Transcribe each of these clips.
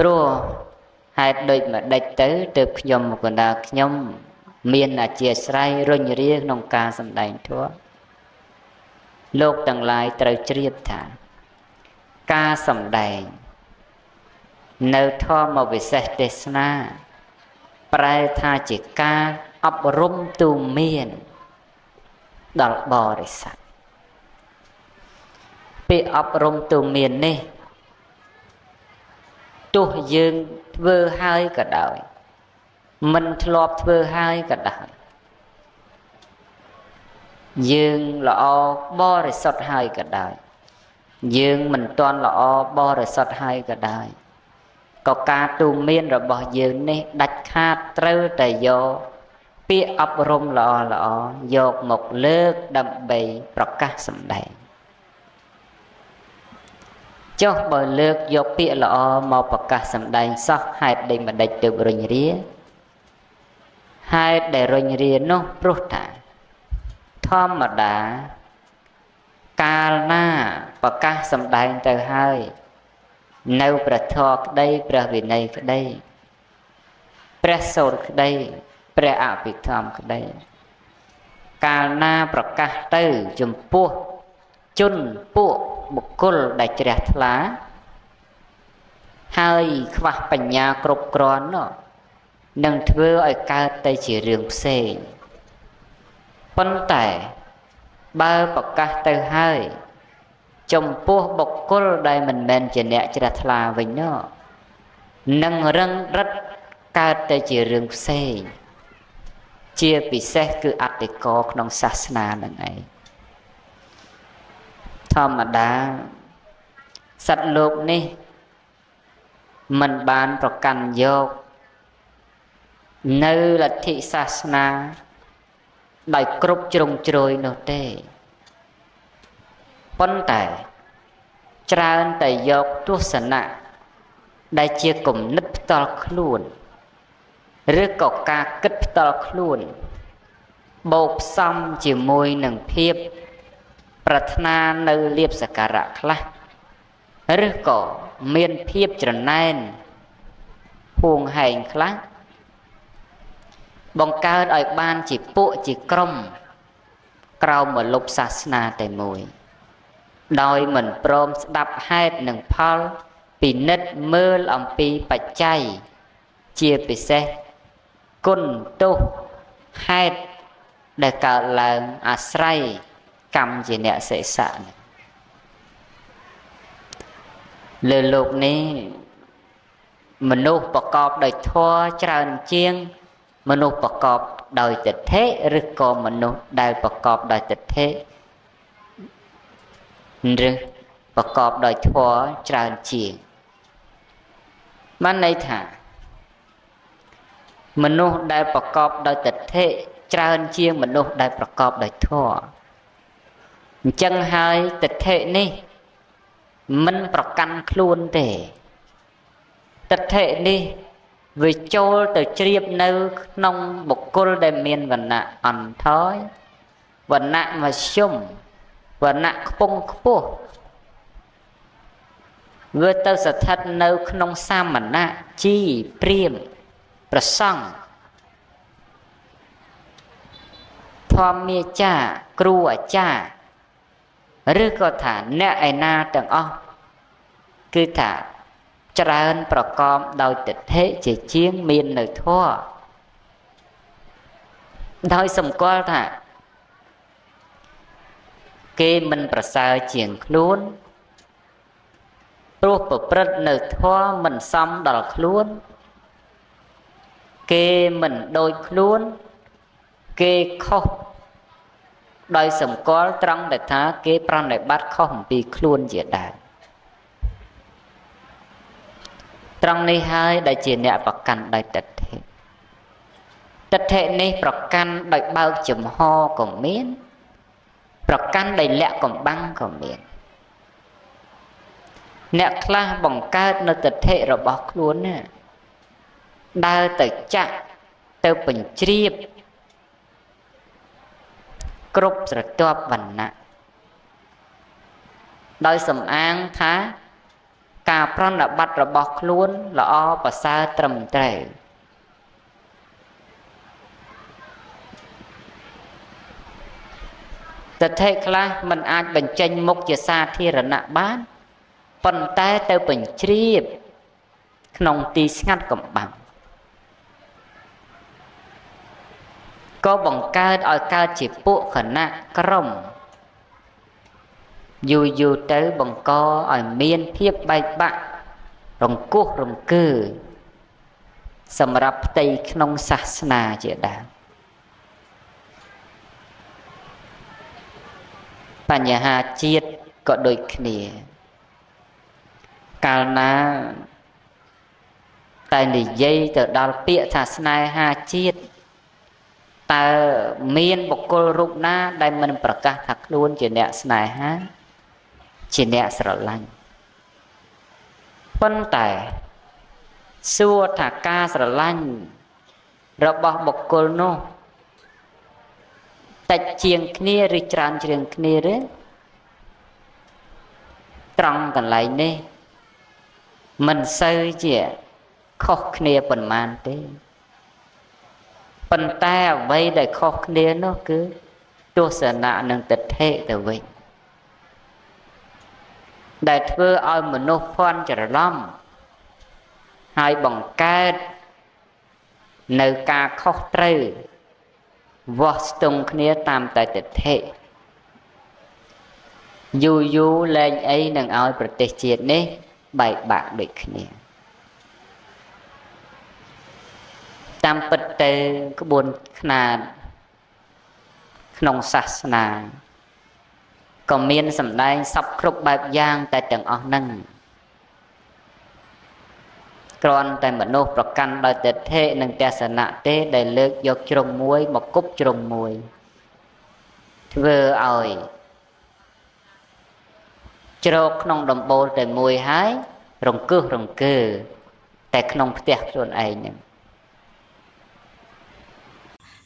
ព្រោះហេតុដូចម្ដេចទៅទើបខ្ញុំកណ្ដាលខ្ញុំមានអធិស្ឋ័យរុញរាក្នុងការសម្ដែងធម៌លោកទាំងឡាយត្រូវជ្រាបថាការសម្ដែងនៅធម៌វិសេសទេសនាប្រែថាជាការអប់រំទូន្មានដល់បរិស័ទពាក្យអប់រំទូន្មាននេះទោះយើងធ្វើហើយក៏ដោយមិនធ្លាប់ធ្វើហើយក៏ដោយយើងល្អបរិសុទ្ធហើយក៏ដោយយើងមិនទាន់ល្អបរិសុទ្ធហើយក៏ដោយក៏ការទូន្មានរបស់យើងនេះដាច់ខាតត្រូវតែយកពាក្យអប់រំល្អល្អយកមកលើកដើម្បីប្រកាសសម្ដែងចុះបើលើកយកពាក្យល្អមកប្រកាសសម្ដែងសោះហេតុដូចម្ដេចទើបរុញរាហេតុដែលរុញរានោះព្រោះថាធម្មតាកាលណាប្រកាសសម្ដែងទៅហើយនៅព្រះធម៌ក្តីព្រះវិន័យក្តីព្រះសូត្រក្តីព្រះអភិធម្មក្តីកាលណាប្រកាសទៅចំពោះជនពួកបុគ្គលដែលជ្រះថ្លាហើយខ្វះបញ្ញាគ្រប់គ្រាន់នឹងធ្វើឲ្យកើតទៅជារឿងផ្សេងប៉ុន្តែបើប្រកាសទៅហើយចំពោះបុគ្គលដែលមិនមែនជាអ្នកជ្រះថ្លាវិញនឹងរឹងរិតកើតទៅជារឿងផ្សេងជាពិសេសគឺអតិកោក្នុងសាសនានឹងឯងធម្មតាសត្វលោកនេះមិនបានប្រកាន់យកនៅលទ្ធិសាសនាដោយគ្រប់ជ្រុងជ្រោយនោះទេប៉ុន្តែច្រើនតែយកទស្សនៈដែលជាគំនិតផ្ទាល់ខ្លួនឬក៏ការគិតផ្ទាល់ខ្លួនបូកផ្សំជាមួយនឹងភាពប្រាថ្នានៅលៀបសក្ការៈខ្លះឬក៏មានភាពច្រណែនហួងហែងខ្លះបង្កើតឲ្យបានជាពួកជាក្រុមក្រោមម្លប់សាសនាតែមួយដោយមិនព្រមស្ដាប់ហេតុនិងផលពិនិត្យមើលអំពីបច្ច័យជាពិសេសគុណទោសហេតុដែលកើតឡើងអាស្រ័យកម្មជាអ្នកសិក្សាលើលោកនេះមនុស្សប្រកបដោយធម៌ច្រើនជាងមនុស្សប្រកបដោយទិដ្ឋិឬក៏មនុស្សដែលប្រកបដោយទិដ្ឋិឬប្រកបដោយធម៌ច្រើនជាងបានន័យថាមនុស្សដែលប្រកបដោយទិដ្ឋិច្រើនជាងមនុស្សដែលប្រកបដោយធម៌អញ្ចឹងហើយទិដ្ឋិនេះមិនប្រកាន់ខ្លួនទេទិដ្ឋិនេះវាចូលទៅជ្រាបនៅក្នុងបុគ្គលដែលមានវណ្ណៈអន់ថយវណ្ណៈមធ្យមវណ្ណៈខ្ពង់ខ្ពស់វាទៅស្ថិតនៅក្នុងសាមណៈជីព្រាហ្មណ៍ប្រសង់ធម្មាចារ្យគ្រូអាចារ្យឬក៏ថាអ្នកឯណាទាំងអស់គឺថាច្រើនប្រកបដោយទិដ្ឋិជាជាងមាននៅធម៌ដោយសម្គាល់ថាគេមិនប្រសើរជាងខ្លួនព្រោះប្រព្រឹត្តនៅធម៌មិនសមដល់ខ្លួនគេមិនដូចខ្លួនគេខុសដោយសម្គាល់ត្រង់ដែលថាគេប្រណិប័តខុសអំពីខ្លួនជាដើមត្រង់នេះហើយដែលជាអ្នកប្រកាន់ដោយទិដ្ឋិទិដ្ឋិនេះប្រកាន់ដោយបើកចំហក៏មានប្រកាន់ដោយលាក់កំបាំងក៏មានអ្នកខ្លះបង្កើតនៅទិដ្ឋិរបស់ខ្លួនណាដើរទៅចាក់ទៅបញ្ជ្រាបគ្រប់ស្រទាប់វណ្ណៈដោយសំអាងថា ការប្រណិប័តរបស់ខ្លួនល្អប្រសើរត្រឹមត្រូវទិដ្ឋិខ្លះមិនអាចបញ្ចេញមុខជាសាធារណៈបានប៉ុន្តែទៅបញ្ជ្រាបក្នុងទីស្ងាត់កំបាំងក៏បង្កើតឲ្យកើតជាពួកគណៈក្រុមយូរទៅបង្កឲ្យមានភាពបែកបាក់រង្គោះរង្គើសម្រាប់ផ្ទៃក្នុងសាសនាជាដើមបញ្ហាជាតិក៏ដូចគ្នាកាលណាតែនិយាយទៅដល់ពាក្យថាស្នេហាជាតិតើមានបុគ្គលរូបណាដែលមិនប្រកាសថាខ្លួនជាអ្នកស្នេហាជាអ្នកស្រឡាញ់ប៉ុន្តែសួរថាការស្រឡាញ់របស់បុគ្គលនោះតិចជាងគ្នាឬច្រើនជាងគ្នាទេត្រង់កន្លែងនេះមិនសូវជាខុសគ្នាប៉ុន្មានទេប៉ុន្តែអ្វីដែលខុសគ្នានោះគឺទស្សនៈនិងទិដ្ឋិទៅវិញដែលធ្វើឲ្យមនុស្សភ័ន្តច្រឡំហើយបង្កើតនៅការខុសត្រូវវាស់ស្ទង់គ្នាតាមតែទិដ្ឋិយូរលែងអីនឹងឲ្យប្រទេសជាតិនេះបែកបាក់ដូចគ្នាតាមពិតទៅក្បួនខ្នាតក្នុងសាសនាក៏មានសម្ដែងសពគ្រប់បែបយ៉ាងតែទាំងអស់ហ្នឹងគ្រាន់តែមនុស្សប្រកាន់ដោយទិដ្ឋិនិងទស្សនៈទេដែលលើកយកជ្រុងមួយមកគប់ជ្រុងមួយធ្វើឲ្យជ្រកក្នុងដំបូលតែមួយហើយរង្គើសរង្គើតែក្នុងផ្ទះខ្លួនឯងហ្នឹង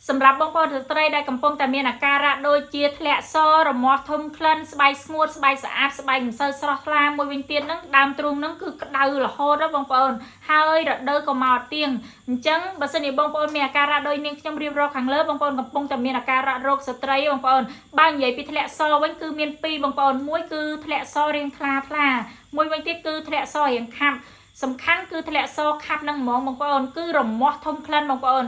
សម្រាប់បងប្អូនស្ត្រីដែលកំពុងតែមានអាការៈដូចជាធ្លាក់សរមាស់ធំក្លិនស្បែកស្ងួតស្បែកស្អាតស្បែកមិនសូវស្រស់ថ្លាមួយវិញទៀតហ្នឹងដើមទ្រូងហ្នឹងគឺក្តៅរហូតបងប្អូនហើយរដូវក៏មកទៀងអញ្ចឹងបើសិនជាបងប្អូនមានអាការៈដូចនាងខ្ញុំរៀបរាប់ខាងលើបងប្អូនកំពុងតែមានអាការៈរោគស្ត្រីបងប្អូនបើនិយាយពីធ្លាក់សរវិញគឺមានពីរបងប្អូនមួយគឺធ្លាក់សររាងថ្លាមួយវិញទៀតគឺធ្លាក់សររាងខាប់សំខាន់គឺធ្លាក់សរខាប់នឹងហ្មងបងប្អូនគឺរមាស់ធំក្លិនបងប្អូន